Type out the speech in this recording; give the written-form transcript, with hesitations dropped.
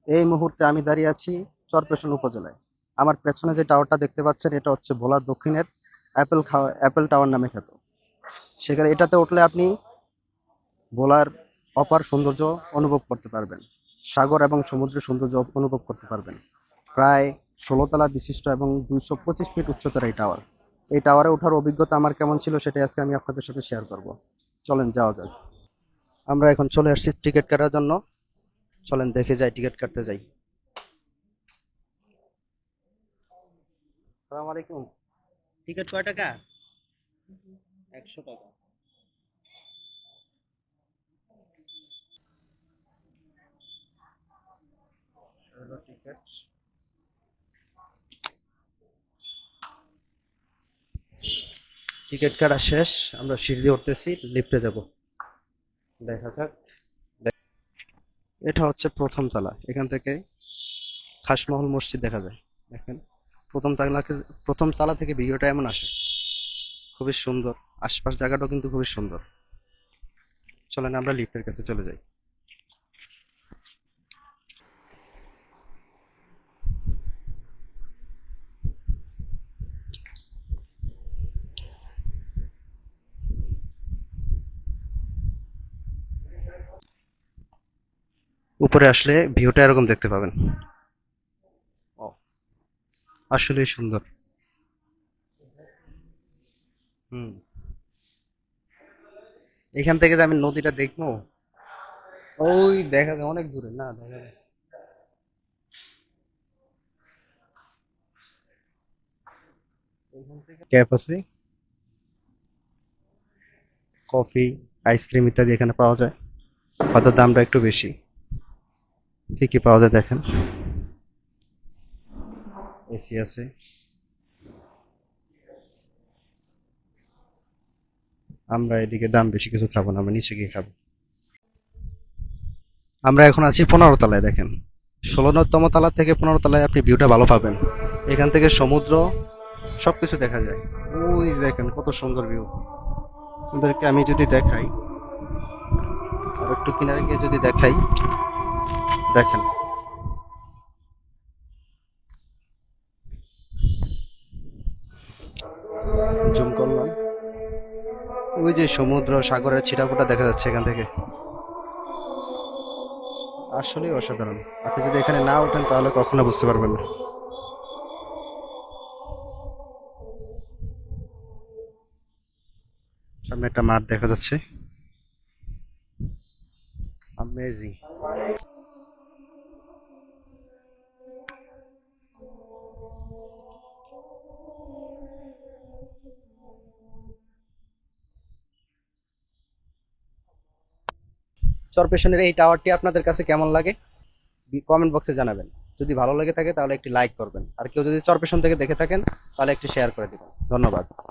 এই মুহূর্তে আমি দাঁড়িয়ে আছি চরপেশন উপজেলায়। আমার পেছনে যে টাওয়ারটা দেখতে পাচ্ছেন এটা হচ্ছে ভোলার দক্ষিণের অ্যাপেল টাওয়ার নামে খ্যাত। সেখানে এটাতে উঠলে আপনি ভোলার অপার সৌন্দর্য অনুভব করতে পারবেন। সাগর এবং সমুদ্রের সৌন্দর্য অনুভব করতে পারবেন। প্রায় ১৬ তলা বিশিষ্ট এবং ২২৫ ফিট উচ্চতার এই টাওয়ার। এই টাওয়ারে ওঠার অভিজ্ঞতা আমার কেমন ছিল সেটাই আজকে আমি আপনাদের সাথে শেয়ার করব। চলেন যাওয়া যাক। আমরা এখন চলে আসছি টিকিট কাটার জন্য। চলেন দেখে যাই, টিকিট কাটতে যাই। আসসালামু আলাইকুম। টিকিট কয় টাকা? ১০০ টাকা। হলো টিকিট। টিকিট কাটা শেষ। আমরা সিঁড়ি দিয়ে উঠতেছি, লিফটে যাব। দেখা যাক। এটা হচ্ছে প্রথম তলা। এখান থেকে খাসমহল মসজিদ দেখা যায়। দেখেন, প্রথম তালা প্রথম তালা থেকে ভিডিওটা এমন আসে। খুবই সুন্দর। আশপাশ জায়গাটাও কিন্তু খুবই সুন্দর। চলেন আমরা লিফটের কাছে চলে যাই। উপরে আসলে ভিউটা এরকম দেখতে পাবেন। ও, আসলেই সুন্দর। হুম। এখান থেকে যে আমি নদীটা দেখবো, ওই দেখা যায় অনেক দূরে, না দেখা যায়। ক্যাফ আছে, কফি, আইসক্রিম ইত্যাদি এখানে পাওয়া যায়। হয়তো দামটা একটু বেশি। কি কি পাওয়া যায় দেখেন। এসি আছে। আমরা এদিকে দাম বেশি কিছু খাবো না, আমরা নিচে গিয়ে খাবো। আমরা এখন আছি ১৫ তলায়। দেখেন, ১৬তম তলা থেকে ১৫ তলায় আপনি ভিউটা ভালো পাবেন। এখান থেকে সমুদ্র সবকিছু দেখা যায়। ওই দেখেন কত সুন্দর ভিউ। আপনাদেরকে আমি যদি দেখাই, আর একটু কিনারে গিয়ে যদি দেখাই, দেখেন। জুম করলাম, ওই যে সমুদ্র সাগরের ছিটাফোঁটা দেখা যাচ্ছে এখান থেকে। আসলেই অসাধারণ। আপনি যদি এখানে না ওঠেন তাহলে কখনো বুঝতে পারবেন না। সামনে একটা মাঠ দেখা যাচ্ছে। অ্যামেজিং। চরপেশনের এই টাওয়ারটি আপনাদের কাছে কেমন লাগে কমেন্ট বক্সে জানাবেন। যদি ভালো লেগে থাকে তাহলে একটি লাইক করবেন, আর কেউ যদি চরপেশন থেকে দেখে থাকেন তাহলে একটি শেয়ার করে দিবেন। ধন্যবাদ।